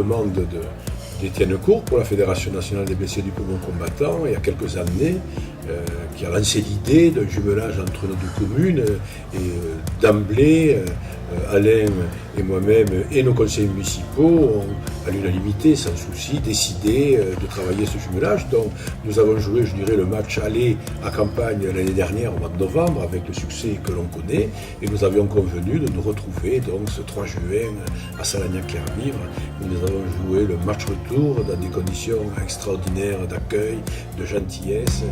demande d'Étienne Court pour la Fédération nationale des blessés du poumon combattant, il y a quelques années, qui a lancé l'idée d'un jumelage entre nos deux communes, et d'emblée, Alain et moi-même et nos conseillers municipaux ont, à l'unanimité, sans souci, décidé de travailler ce jumelage. Donc nous avons joué, je dirais, le match aller à Campagne l'année dernière, au mois de novembre, avec le succès que l'on connaît, et nous avions convenu de nous retrouver donc ce 3 juin à Salagnac-Clairvivre, où nous avons joué le match retour dans des conditions extraordinaires d'accueil, de gentillesse.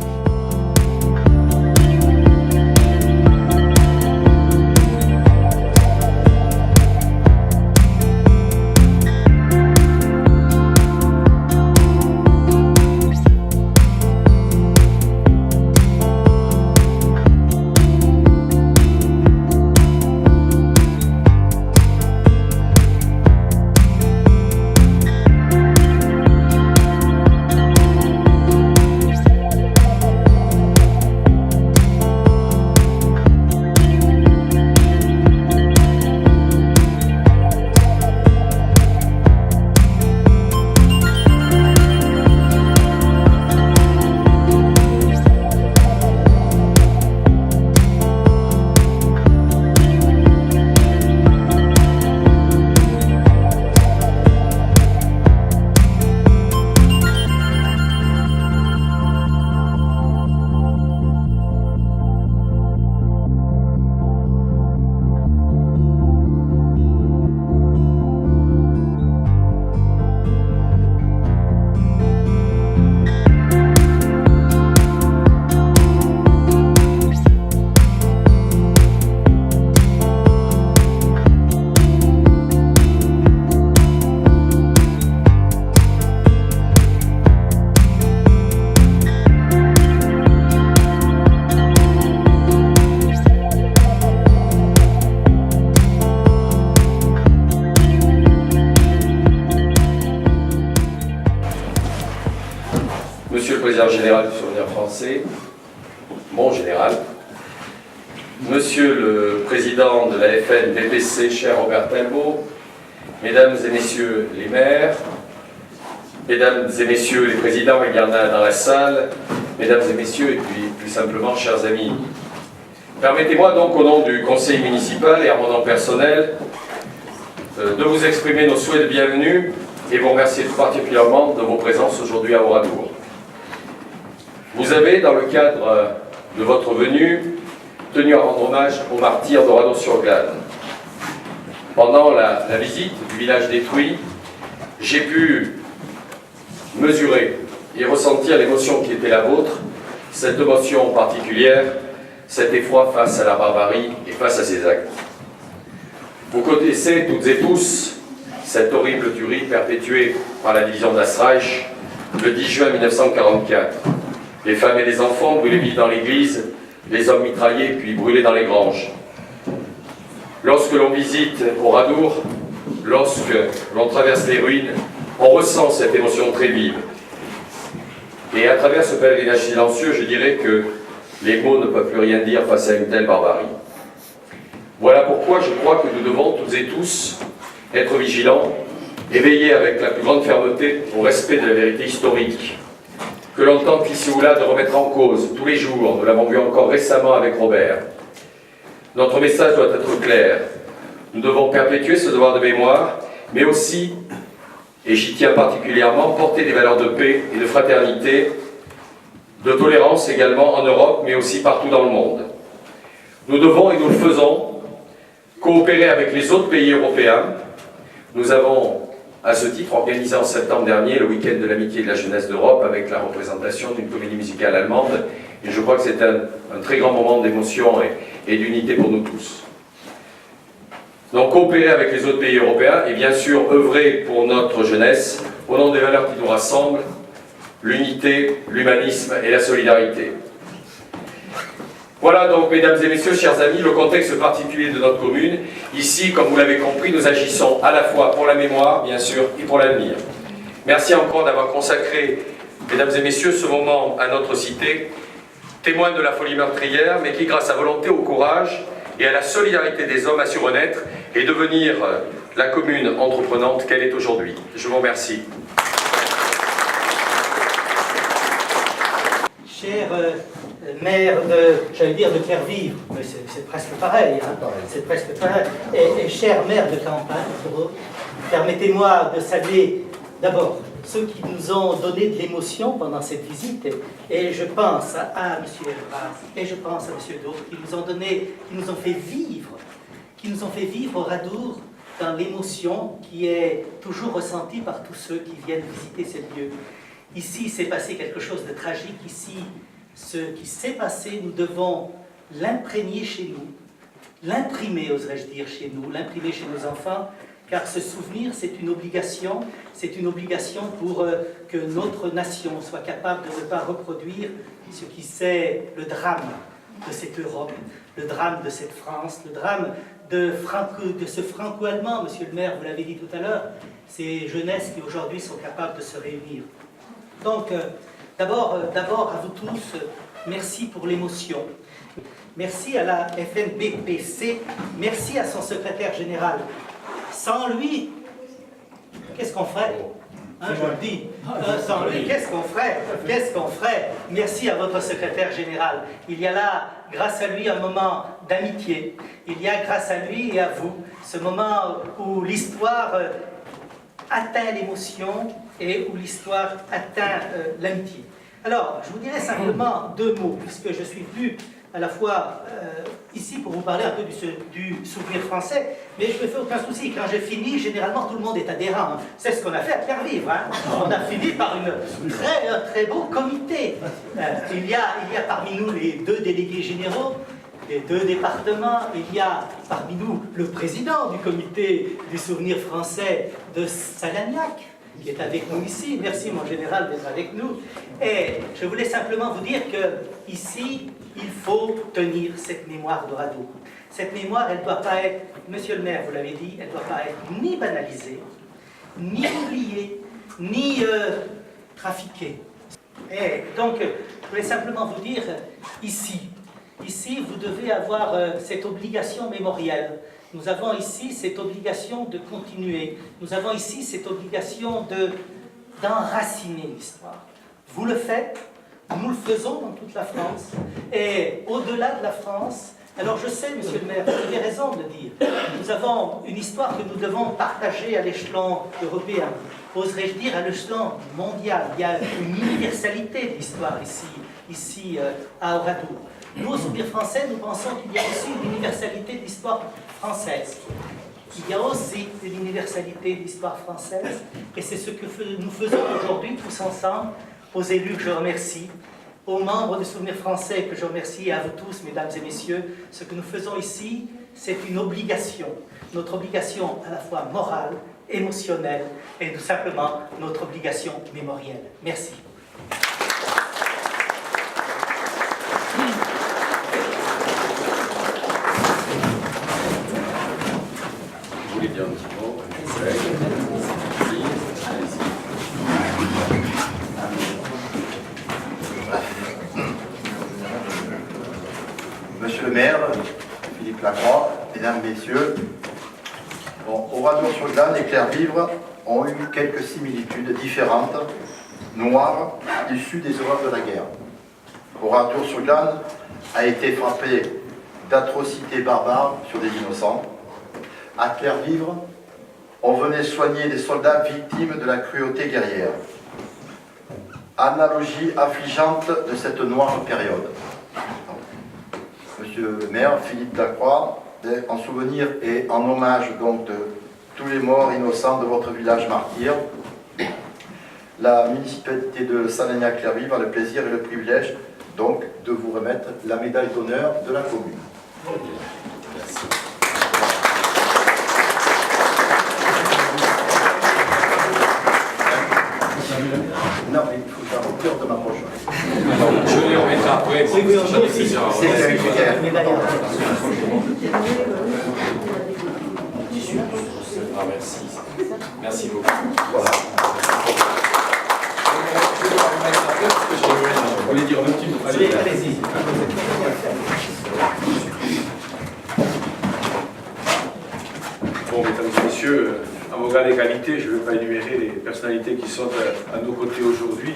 Monsieur le Président général du Souvenir français, mon général, Monsieur le Président de la FN-VPC, cher Robert Talbot, Mesdames et Messieurs les maires, Mesdames et Messieurs les présidents, il y en a dans la salle, Mesdames et Messieurs, et puis plus simplement, chers amis. Permettez-moi donc, au nom du Conseil municipal et à mon nom personnel, de vous exprimer nos souhaits de bienvenue et vous remercier tout particulièrement de vos présences aujourd'hui à Oradour. Vous avez, dans le cadre de votre venue, tenu à rendre hommage aux martyrs d'Oradour-sur-Glane. Pendant la visite du village détruit, j'ai pu mesurer et ressentir l'émotion qui était la vôtre, cette émotion particulière, cet effroi face à la barbarie et face à ses actes. Vous connaissez toutes et tous cette horrible tuerie perpétuée par la division d'Asreich le 10 juin 1944. Les femmes et les enfants brûlés vifs dans l'église, les hommes mitraillés puis brûlés dans les granges. Lorsque l'on visite Oradour, lorsque l'on traverse les ruines, on ressent cette émotion très vive. Et à travers ce pèlerinage silencieux, je dirais que les mots ne peuvent plus rien dire face à une telle barbarie. Voilà pourquoi je crois que nous devons toutes et tous être vigilants et veiller avec la plus grande fermeté au respect de la vérité historique, que l'on tente ici ou là de remettre en cause tous les jours. Nous l'avons vu encore récemment avec Robert. Notre message doit être clair. Nous devons perpétuer ce devoir de mémoire, mais aussi, et j'y tiens particulièrement, porter des valeurs de paix et de fraternité, de tolérance également en Europe, mais aussi partout dans le monde. Nous devons, et nous le faisons, coopérer avec les autres pays européens. Nous avons, à ce titre, organisé en septembre dernier le week-end de l'amitié et de la jeunesse d'Europe avec la représentation d'une comédie musicale allemande. Et je crois que c'est un très grand moment d'émotion et d'unité pour nous tous. Donc coopérer avec les autres pays européens et bien sûr œuvrer pour notre jeunesse au nom des valeurs qui nous rassemblent, l'unité, l'humanisme et la solidarité. Voilà donc, mesdames et messieurs, chers amis, le contexte particulier de notre commune. Ici, comme vous l'avez compris, nous agissons à la fois pour la mémoire, bien sûr, et pour l'avenir. Merci encore d'avoir consacré, mesdames et messieurs, ce moment à notre cité, témoin de la folie meurtrière, mais qui, grâce à volonté, au courage et à la solidarité des hommes, a su renaître et devenir la commune entreprenante qu'elle est aujourd'hui. Je vous remercie. Cher maire de, j'allais dire de Clervivre, mais c'est presque pareil, hein, c'est presque pareil, et cher maire de Campagne, permettez-moi de saluer d'abord ceux qui nous ont donné de l'émotion pendant cette visite, et je pense à M. Elbaz, et je pense à M. Daup, qui nous ont fait vivre au Radour dans l'émotion qui est toujours ressentie par tous ceux qui viennent visiter ces lieux. Ici, il s'est passé quelque chose de tragique. Ici, ce qui s'est passé, nous devons l'imprégner chez nous, l'imprimer, oserais-je dire, chez nous, l'imprimer chez nos enfants, car ce souvenir, c'est une obligation pour que notre nation soit capable de ne pas reproduire ce qui c'est le drame de cette Europe, le drame de cette France, le drame de ce franco-allemand, monsieur le maire, vous l'avez dit tout à l'heure, ces jeunesses qui aujourd'hui sont capables de se réunir. Donc, d'abord à vous tous, merci pour l'émotion. Merci à la FNBPC, merci à son secrétaire général. Sans lui, qu'est-ce qu'on ferait? Hein, je le dis, sans lui, qu'est-ce qu'on ferait? Qu'est-ce qu'on ferait? Merci à votre secrétaire général. Il y a là, grâce à lui, un moment d'amitié. Il y a, grâce à lui et à vous, ce moment où l'histoire atteint l'émotion et où l'histoire atteint l'amitié. Alors, je vous dirai simplement deux mots, puisque je suis venu à la fois ici pour vous parler un peu du souvenir français, mais je ne me fais aucun souci. Quand j'ai fini, généralement tout le monde est adhérent. Hein. C'est ce qu'on a fait à Clervivre. Hein. On a fini par un très beau comité. Il y a parmi nous les deux délégués généraux, les deux départements. Il y a parmi nous le président du comité du souvenir français de Salagnac, qui est avec nous ici. Merci mon général d'être avec nous. Et je voulais simplement vous dire que ici, il faut tenir cette mémoire de Radour. Cette mémoire, elle ne doit pas être, monsieur le maire, vous l'avez dit, elle ne doit pas être ni banalisée, ni oubliée, ni trafiquée. Et donc, je voulais simplement vous dire, ici, vous devez avoir cette obligation mémorielle. Nous avons ici cette obligation de continuer. Nous avons ici cette obligation d'enraciner l'histoire. Vous le faites, nous le faisons dans toute la France. Et au-delà de la France, alors je sais, monsieur le maire, vous avez raison de le dire, nous avons une histoire que nous devons partager à l'échelon européen, oserais-je dire à l'échelon mondial. Il y a une universalité de l'histoire ici à Oradour. Nous, au Souvenir français, nous pensons qu'il y a aussi une universalité de l'histoire française. Il y a aussi une universalité de l'histoire française, et c'est ce que nous faisons aujourd'hui tous ensemble, aux élus que je remercie, aux membres du Souvenir français que je remercie, et à vous tous, mesdames et messieurs. Ce que nous faisons ici, c'est une obligation. Notre obligation à la fois morale, émotionnelle, et tout simplement notre obligation mémorielle. Merci. Vous voulez dire un petit mot? Monsieur le maire, Philippe Lacroix, mesdames, messieurs, Oradour-sur-Glane et Clervivre ont eu quelques similitudes différentes, noires, issues des horreurs de la guerre. Oradour-sur-Glane a été frappé d'atrocités barbares sur des innocents. À Clervivre, on venait soigner des soldats victimes de la cruauté guerrière. Analogie affligeante de cette noire période. Monsieur le maire, Philippe Lacroix, en souvenir et en hommage donc de tous les morts innocents de votre village martyr, la municipalité de Salagnac-Clervivre a le plaisir et le privilège donc de vous remettre la médaille d'honneur de la commune. Merci. Non, mais il faut faire au cœur de ma poche. Je les remettrai après. C'est un critère. Ah, merci. Merci beaucoup. Voilà. Vous voulez dire un petit mot? Allez-y. Bon, mesdames et messieurs. messieurs, à mon grade d'égalité, je ne vais pas énumérer les personnalités qui sont à nos côtés aujourd'hui.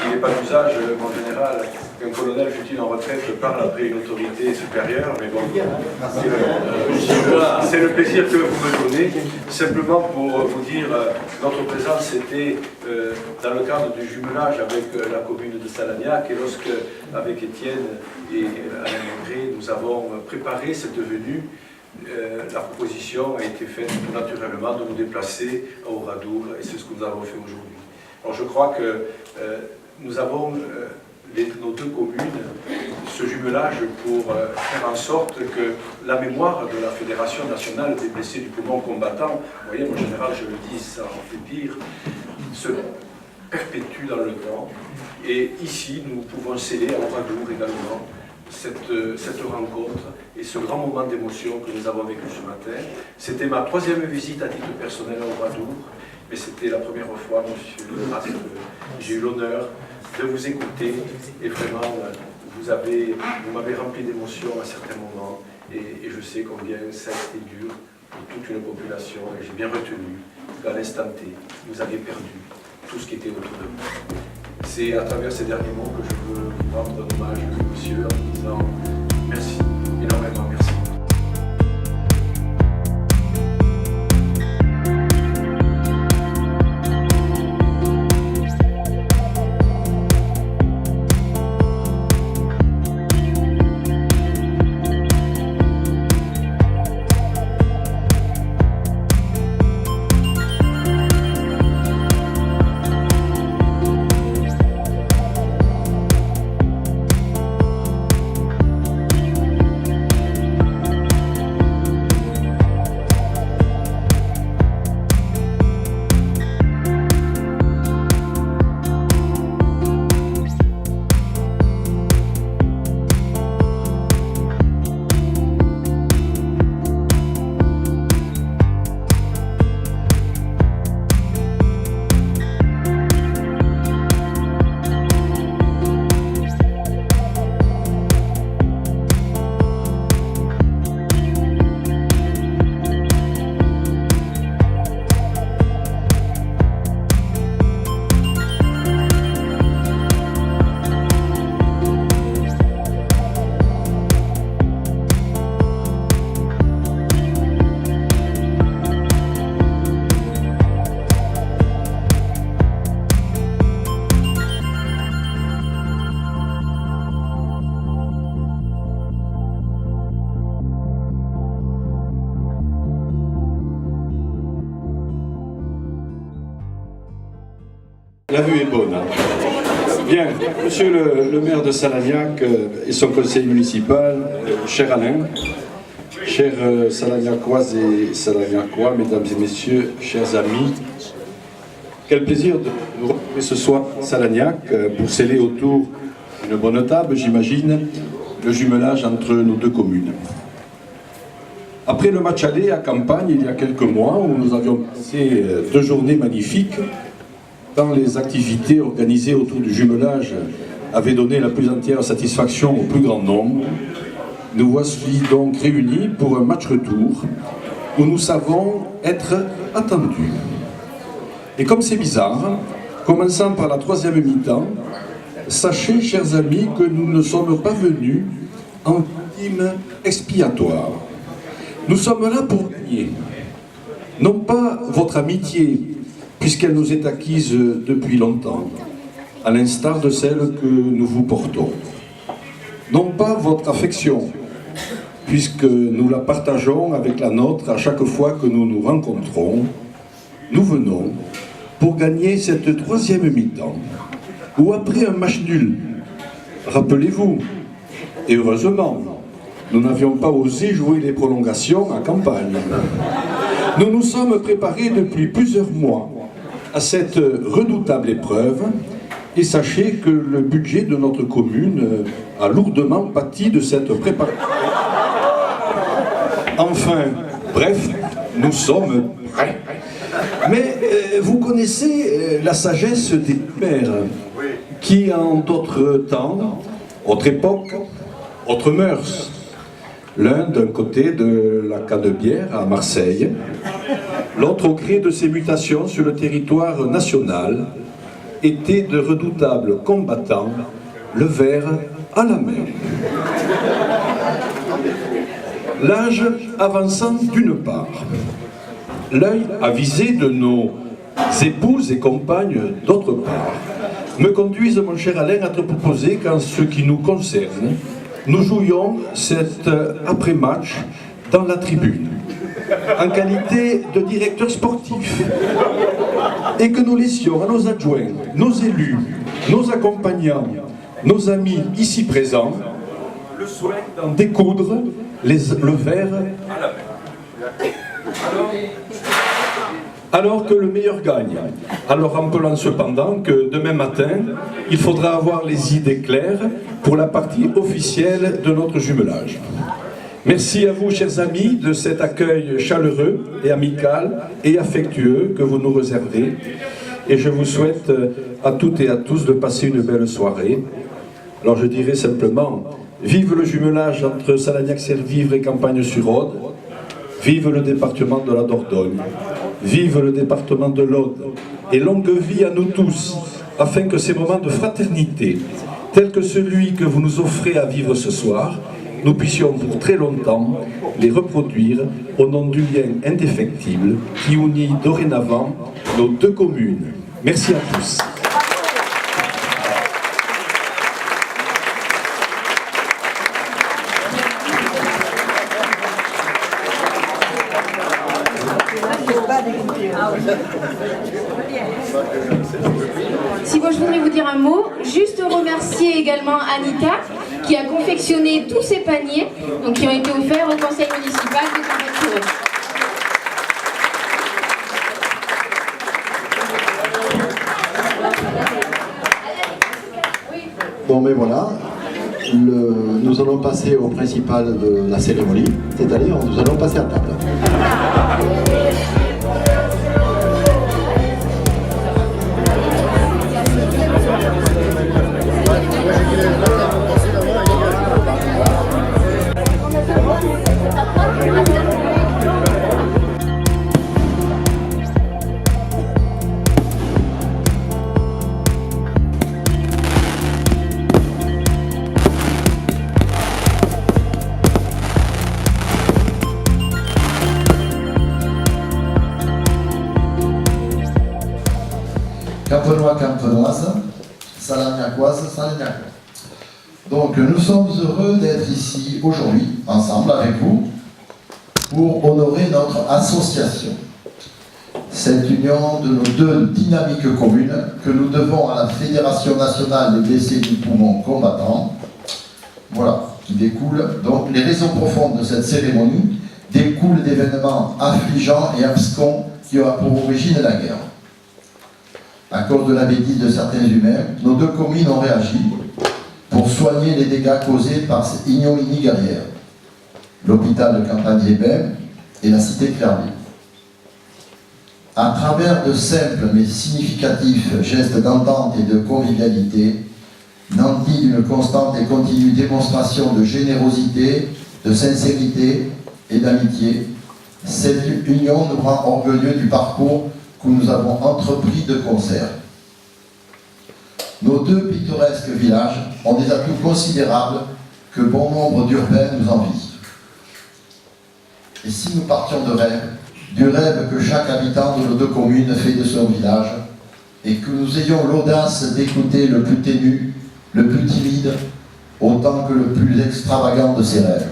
Il n'est pas d'usage, en général, qu'un colonel, fut-il en retraite, parle après une autorité supérieure, mais bon, c'est le plaisir que vous me donnez. Simplement pour vous dire, notre présence était dans le cadre du jumelage avec la commune de Salagnac, et lorsque, avec Étienne et Alain Maigret, nous avons préparé cette venue, la proposition a été faite tout naturellement de nous déplacer à Oradour, et c'est ce que nous avons fait aujourd'hui. Alors je crois que nous avons, nos deux communes, ce jumelage pour faire en sorte que la mémoire de la Fédération nationale des blessés du poumon combattant, vous voyez, en général je le dis, ça en fait pire, se perpétue dans le temps. Et ici, nous pouvons sceller à Oradour également cette rencontre et ce grand moment d'émotion que nous avons vécu ce matin. C'était ma troisième visite à titre personnel à Oradour, mais c'était la première fois, monsieur le maire, que j'ai eu l'honneur de vous écouter, et vraiment, vous m'avez rempli d'émotions à certains moments, et je sais combien ça a été dur pour toute une population, et j'ai bien retenu qu'à l'instant T, vous avez perdu tout ce qui était autour de vous. C'est à travers ces derniers mots que je veux vous rendre hommage, monsieur, en vous disant merci, énormément merci. La vue est bonne. Hein. Bien, monsieur le maire de Salagnac et son conseil municipal, cher Alain, chers Salagnacoises et Salagnacois, mesdames et messieurs, chers amis, quel plaisir de nous retrouver ce soir à Salagnac pour sceller autour d'une bonne table, j'imagine, le jumelage entre nos deux communes. Après le match aller à Campagne il y a quelques mois, où nous avions passé 2 journées magnifiques, tant les activités organisées autour du jumelage avaient donné la plus entière satisfaction au plus grand nombre, nous voici donc réunis pour un match retour où nous savons être attendus. Et comme c'est bizarre, commençant par la 3e mi-temps, sachez, chers amis, que nous ne sommes pas venus en team expiatoire. Nous sommes là pour gagner. Non pas votre amitié, puisqu'elle nous est acquise depuis longtemps, à l'instar de celle que nous vous portons. Non pas votre affection, puisque nous la partageons avec la nôtre à chaque fois que nous nous rencontrons. Nous venons pour gagner cette 3e mi-temps, ou après un match nul. Rappelez-vous, et heureusement, nous n'avions pas osé jouer les prolongations à Campagne. Nous nous sommes préparés depuis plusieurs mois à cette redoutable épreuve, et sachez que le budget de notre commune a lourdement pâti de cette préparation. Enfin, bref, nous sommes prêts. Mais vous connaissez la sagesse des maires, qui en d'autres temps, autre époque, autres mœurs, l'un d'un côté de la Canebière à Marseille, L'autre, au gré de ses mutations sur le territoire national, étaient de redoutables combattants, le verre à la main. L'âge avançant d'une part, l'œil avisé de nos épouses et compagnes d'autre part, me conduisent, mon cher Alain, à te proposer qu'en ce qui nous concerne, nous jouions cet après-match dans la tribune, en qualité de directeur sportif, et que nous laissions à nos adjoints, nos élus, nos accompagnants, nos amis ici présents, le soin d'en découdre le verre à la main. Alors que le meilleur gagne. Alors rappelant cependant que demain matin, il faudra avoir les idées claires pour la partie officielle de notre jumelage. Merci à vous, chers amis, de cet accueil chaleureux et amical et affectueux que vous nous réservez. Et je vous souhaite à toutes et à tous de passer une belle soirée. Alors je dirais simplement, vive le jumelage entre Salagnac-Servivre et Campagne-sur-Aude. Vive le département de la Dordogne. Vive le département de l'Aude. Et longue vie à nous tous, afin que ces moments de fraternité, tels que celui que vous nous offrez à vivre ce soir, nous puissions pour très longtemps les reproduire au nom du lien indéfectible qui unit dorénavant nos deux communes. Merci à tous. Si moi je voudrais vous dire un mot, juste remercier également Anita qui a confectionné tous ces paniers donc, qui ont été offerts au conseil municipal de Campagne-sur-Aude. Bon, mais voilà, nous allons passer au principal de la cérémonie, c'est-à-dire nous allons passer à table. Campenois, campenoises, salagnacoises, salagnacois. Donc nous sommes heureux d'être ici aujourd'hui, ensemble avec vous, pour honorer notre association. Cette union de nos deux dynamiques communes que nous devons à la Fédération nationale des blessés du poumon combattant. Voilà, qui découle. Donc les raisons profondes de cette cérémonie découlent d'événements affligeants et abscons qui ont pour origine la guerre. À cause de la bêtise de certains humains, nos deux communes ont réagi pour soigner les dégâts causés par ces ignominies guerrières. L'hôpital de Campagne-les-Bains et la cité Clairville. À travers de simples mais significatifs gestes d'entente et de convivialité, nantis d'une constante et continue démonstration de générosité, de sincérité et d'amitié, cette union nous rend orgueilleux du parcours que nous avons entrepris de concert. Nos deux pittoresques villages ont des atouts considérables que bon nombre d'urbains nous envient. Et si nous partions de rêve, du rêve que chaque habitant de nos deux communes fait de son village, et que nous ayons l'audace d'écouter le plus ténu, le plus timide, autant que le plus extravagant de ses rêves.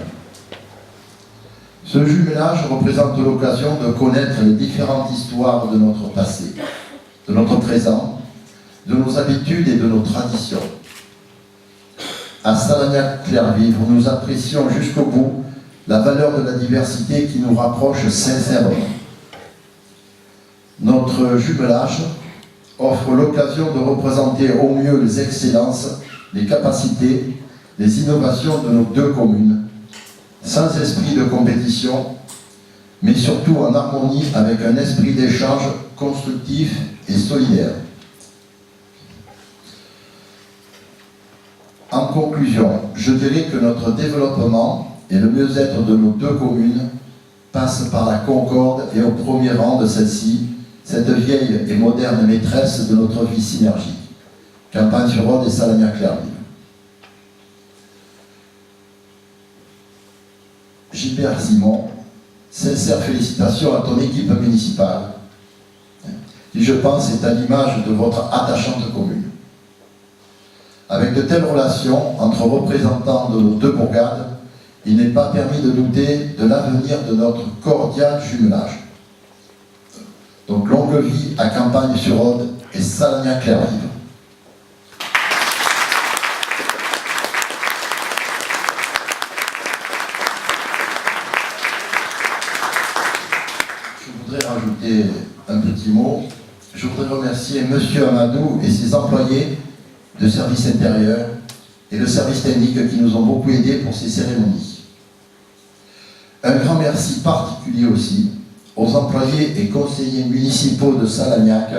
Ce jumelage représente l'occasion de connaître les différentes histoires de notre passé, de notre présent, de nos habitudes et de nos traditions. À Salagnac-Clairvivre, nous apprécions jusqu'au bout la valeur de la diversité qui nous rapproche sincèrement. Notre jumelage offre l'occasion de représenter au mieux les excellences, les capacités, les innovations de nos deux communes, sans esprit de compétition, mais surtout en harmonie avec un esprit d'échange constructif et solidaire. En conclusion, je dirais que notre développement et le mieux-être de nos deux communes passe par la concorde et au premier rang de celle-ci, cette vieille et moderne maîtresse de notre vie synergique. Campagne-sur-Rhôde et Salagnac-Clairville. Gilbert Simon, sincères félicitations à ton équipe municipale, qui je pense est à l'image de votre attachante commune. Avec de telles relations entre représentants de nos deux bourgades, il n'est pas permis de douter de l'avenir de notre cordial jumelage. Donc longue vie à Campagne-sur-Rhôde et Salagnac-Clairville. Je voudrais rajouter un petit mot. Je voudrais remercier M. Amadou et ses employés de service intérieur et le service technique qui nous ont beaucoup aidés pour ces cérémonies. Un grand merci particulier aussi aux employés et conseillers municipaux de Salagnac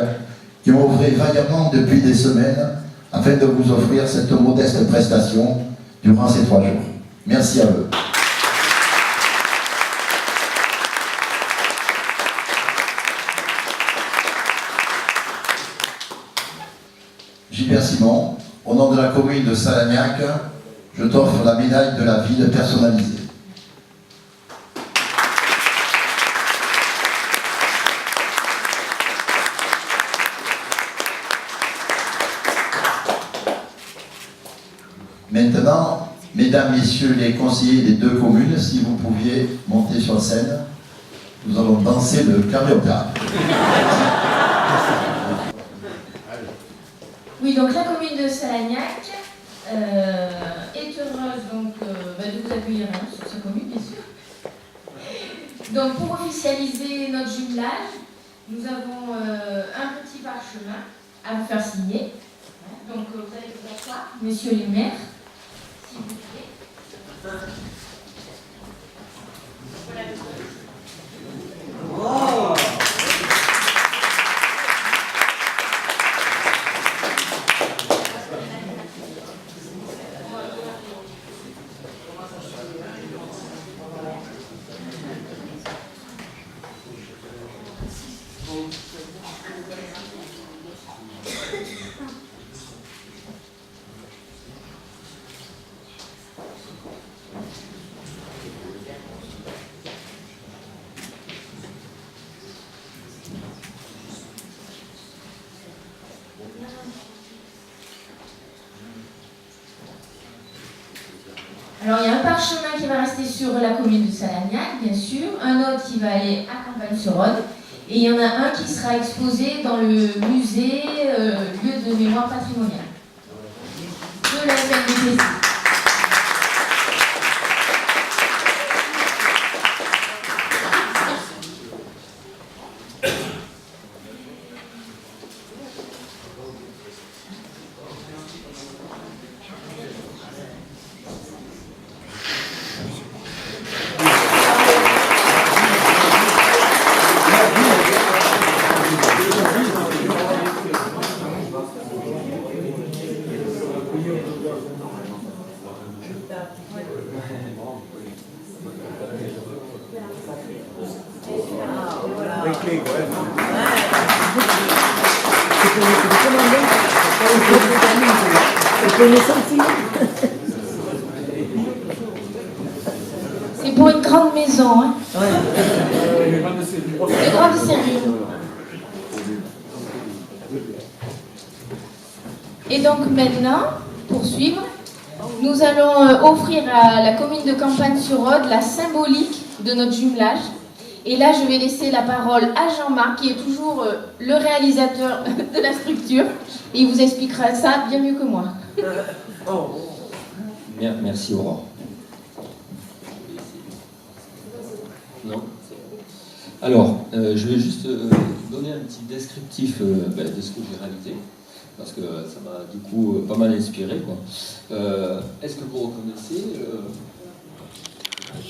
qui ont œuvré vaillamment depuis des semaines afin de vous offrir cette modeste prestation durant ces 3 jours. Merci à eux. Gilbert Simon, au nom de la commune de Salagnac, je t'offre la médaille de la ville personnalisée. Maintenant, mesdames, messieurs les conseillers des 2 communes, si vous pouviez monter sur scène, nous allons danser le carioca. Oui, donc la commune de Salagnac est heureuse donc, de vous accueillir sur sa commune, bien sûr. Donc pour officialiser notre jumelage, nous avons un petit parchemin à vous faire signer. Donc vous allez vous asseoir, messieurs les maires, s'il vous plaît. Voilà. Alors il y a un parchemin qui va rester sur la commune de Salagnac, bien sûr, un autre qui va aller à Campagne-sur-Rhôde, et il y en a un qui sera exposé dans le musée lieu de mémoire patrimoniale de la FNBPC. C'est pour une grande maison, hein. De grande série. Et donc maintenant, pour suivre, nous allons offrir à la commune de Campagne-sur-Rhôde la symbolique de notre jumelage. Et là, je vais laisser la parole à Jean-Marc, qui est toujours le réalisateur de la structure. Et il vous expliquera ça bien mieux que moi. Merci Aurore. Non. Alors, je vais juste donner un petit descriptif de ce que j'ai réalisé, parce que ça m'a du coup pas mal inspiré, quoi. Est-ce que vous reconnaissez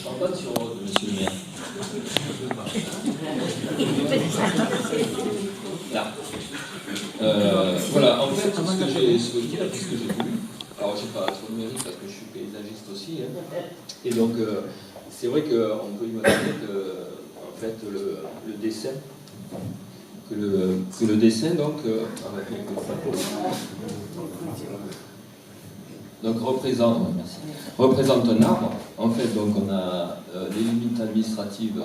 Campagne-sur-Rhôde, monsieur le maire? Là. Voilà, en fait, ce que j'ai souhaité, ce que j'ai voulu, alors je n'ai pas trop de mérite parce que je suis paysagiste aussi, hein, et donc c'est vrai qu'on peut imaginer que en fait le dessin. Que le dessin donc représente un arbre. En fait, donc on a les limites administratives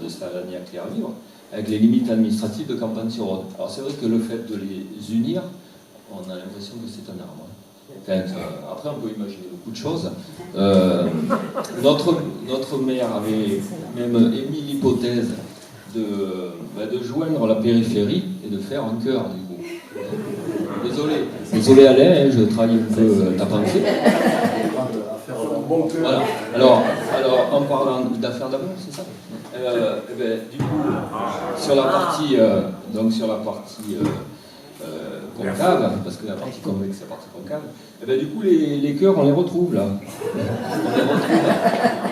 de Salagnac-Clairvivre avec les limites administratives de Campagne-sur-Rhône. Alors c'est vrai que le fait de les unir, on a l'impression que c'est un arbre. Enfin, après, on peut imaginer beaucoup de choses. Notre maire avait même émis l'hypothèse de joindre la périphérie et de faire un cœur, du coup. Désolé Alain, hein, je travaille un peu ta pensée. Voilà. Alors, en parlant d'affaires d'amour, c'est ça du coup, sur la partie concave, parce que la partie convexe, c'est la partie concave, du coup, les cœurs, on les retrouve là. On les retrouve là.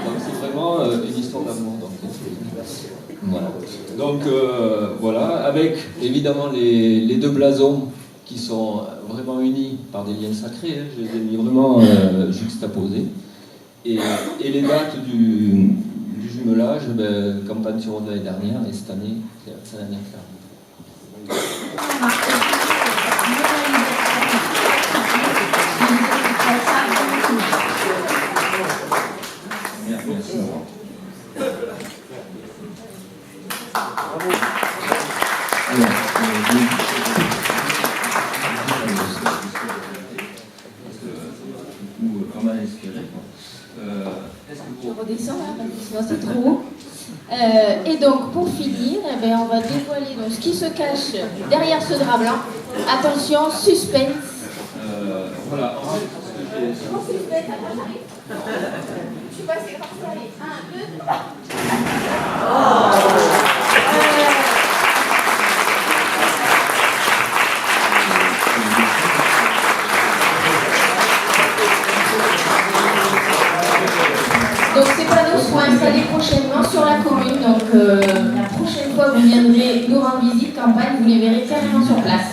Donc, c'est vraiment une histoire d'amour. Voilà. Donc, voilà, avec évidemment les deux blasons qui sont vraiment unis par des liens sacrés, hein, je les ai mis vraiment juxtaposés. Et les dates du jumelage, Campagne-sur-Rhône l'année dernière et cette année, Salagnac-Clairvivre. Merci. Je redescends là, parce que sinon c'est trop haut. Et donc, pour finir, on va dévoiler donc, ce qui se cache derrière ce drap blanc. Attention, suspense. Voilà. Comment suspense? Je suis passée par ça. Allez, 1, 2, 3. Donc ces panneaux seront installés prochainement sur la commune. Donc la prochaine fois que vous viendrez nous rendre visite, campagne, vous les verrez carrément sur place.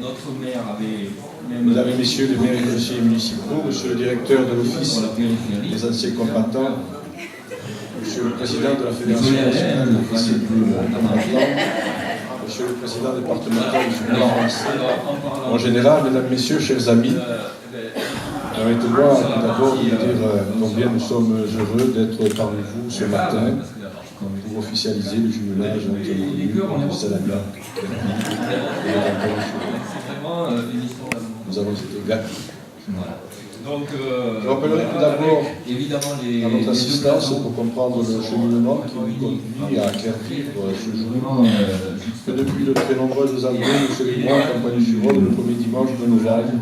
Notre maire avait... Mesdames et messieurs les maires et conseillers municipaux, monsieur le directeur de l'office des anciens combattants, monsieur le président de la Fédération nationale des officiers du combattant, monsieur le président départemental du Jumelage français, en général, mesdames, messieurs, chers amis, permettez-moi tout d'abord de dire combien nous sommes heureux d'être parmi vous ce matin pour officialiser le jumelage entre les communes de Salagnac et de Campagne-sur-Rhône. Nous avons été gâtés. Voilà. Donc, je rappellerai tout d'abord à notre assistance pour comprendre le cheminement qui nous conduit à Clairvivre ce jour, que depuis de très nombreuses années, nous célébrons à Campagne-sur-Rhône le premier dimanche de novembre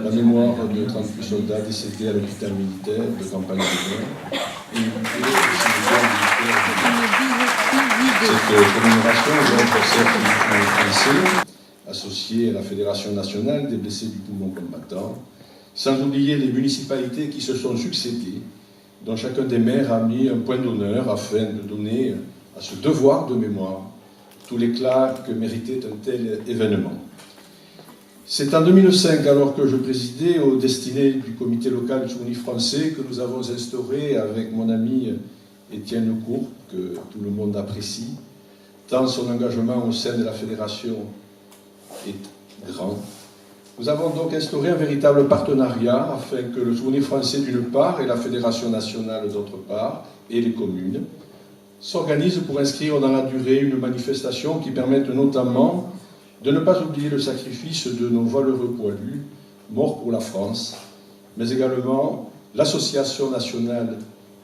la mémoire de 38 soldats décédés à l'hôpital militaire de Campagne-sur-Rhône. Cette commémoration est un français associé à la Fédération nationale des blessés du poumon combattant, sans oublier les municipalités qui se sont succédées, dont chacun des maires a mis un point d'honneur afin de donner à ce devoir de mémoire tout l'éclat que méritait un tel événement. C'est en 2005, alors que je présidais aux destinées du comité local du souvenir français, que nous avons instauré avec mon ami Étienne Court, que tout le monde apprécie, tant son engagement au sein de la fédération est grand. Nous avons donc instauré un véritable partenariat afin que le souvenir français d'une part et la fédération nationale d'autre part et les communes s'organisent pour inscrire dans la durée une manifestation qui permette notamment de ne pas oublier le sacrifice de nos valeureux poilus morts pour la France, mais également l'Association nationale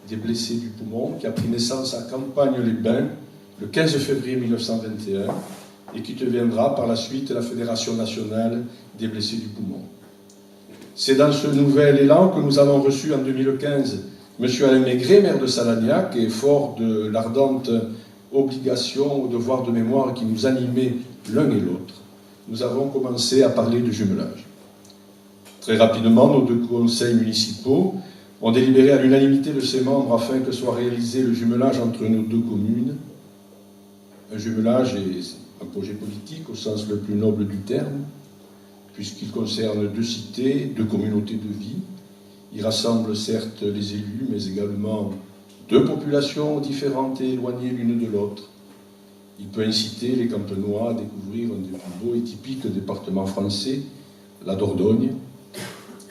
des blessés du poumon qui a pris naissance à Campagne-les-Bains le 15 février 1921 et qui deviendra par la suite la Fédération nationale des blessés du poumon. C'est dans ce nouvel élan que nous avons reçu en 2015 M. Alain Maigret, maire de Salagnac, et fort de l'ardente obligation ou devoir de mémoire qui nous animait l'un et l'autre, nous avons commencé à parler de jumelage. Très rapidement, nos deux conseils municipaux ont délibéré à l'unanimité de ses membres afin que soit réalisé le jumelage entre nos deux communes. Un jumelage est un projet politique au sens le plus noble du terme, puisqu'il concerne 2 cités, 2 communautés de vie. Il rassemble certes les élus, mais également 2 populations différentes et éloignées l'une de l'autre. Il peut inciter les Campenois à découvrir un des plus beaux et typiques départements français, la Dordogne,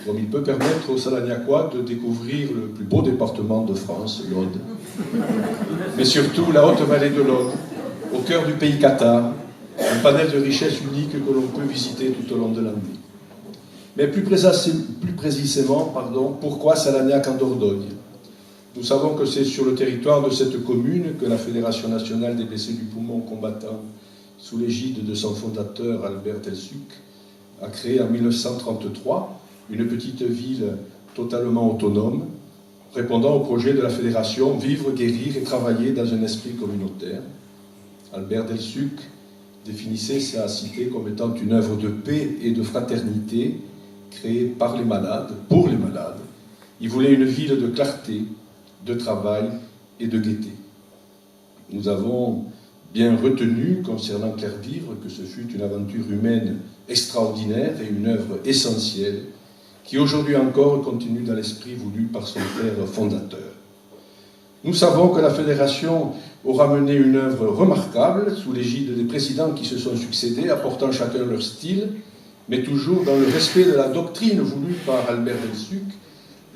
comme il peut permettre aux Salagnacois de découvrir le plus beau département de France, l'Aude, mais surtout la haute vallée de l'Aude, au cœur du pays cathare, un panel de richesses uniques que l'on peut visiter tout au long de l'année. Mais plus précisément, pourquoi Salagnac en Dordogne? Nous savons que c'est sur le territoire de cette commune que la Fédération nationale des blessés du poumon combattant, sous l'égide de son fondateur Albert Delsuc, a créé en 1933 une petite ville totalement autonome, répondant au projet de la Fédération Vivre, guérir et travailler dans un esprit communautaire. Albert Delsuc définissait sa cité comme étant une œuvre de paix et de fraternité créée par les malades, pour les malades. Il voulait une ville de clarté, de travail et de gaieté. Nous avons bien retenu, concernant Clairvivre, que ce fut une aventure humaine extraordinaire et une œuvre essentielle qui aujourd'hui encore continue dans l'esprit voulu par son père fondateur. Nous savons que la Fédération aura mené une œuvre remarquable sous l'égide des présidents qui se sont succédés, apportant chacun leur style, mais toujours dans le respect de la doctrine voulue par Albert Delsuc.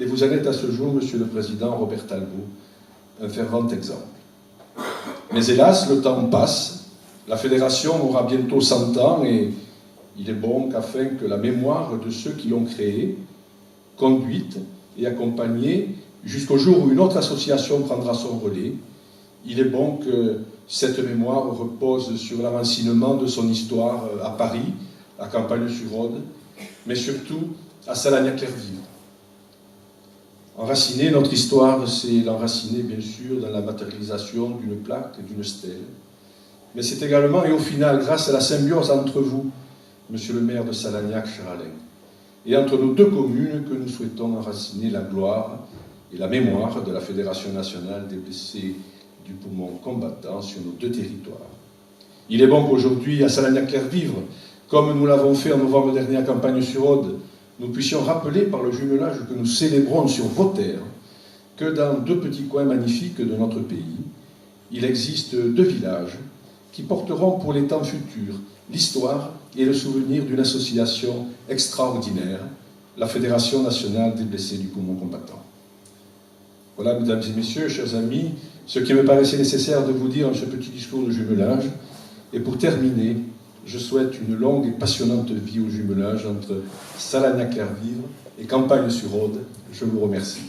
Et vous en êtes à ce jour, Monsieur le Président Robert Talbot, un fervent exemple. Mais hélas, le temps passe, la Fédération aura bientôt 100 ans et il est bon qu'afin que la mémoire de ceux qui l'ont créée, conduite et accompagnée jusqu'au jour où une autre association prendra son relais, il est bon que cette mémoire repose sur l'enracinement de son histoire à Paris, à Campagne-sur-Aude, mais surtout à Salagnac-Clairvivre. Enraciner notre histoire, c'est l'enraciner bien sûr dans la matérialisation d'une plaque, d'une stèle, mais c'est également et au final grâce à la symbiose entre vous, Monsieur le maire de Salagnac, cher Alain, et entre nos 2 communes que nous souhaitons enraciner la gloire et la mémoire de la Fédération nationale des blessés du poumon combattant sur nos 2 territoires. Il est bon qu'aujourd'hui, à Salagnac-Clairvivre, comme nous l'avons fait en novembre dernier à Campagne-sur-Aude, nous puissions rappeler par le jumelage que nous célébrons sur vos terres que dans 2 petits coins magnifiques de notre pays, il existe 2 villages qui porteront pour les temps futurs l'histoire et le souvenir d'une association extraordinaire, la Fédération nationale des blessés du poumon combattant. Voilà, mesdames et messieurs, chers amis, ce qui me paraissait nécessaire de vous dire en ce petit discours de jumelage. Et pour terminer, je souhaite une longue et passionnante vie au jumelage entre Salagnac-Clairvivre et Campagne-sur-Aude. Je vous remercie.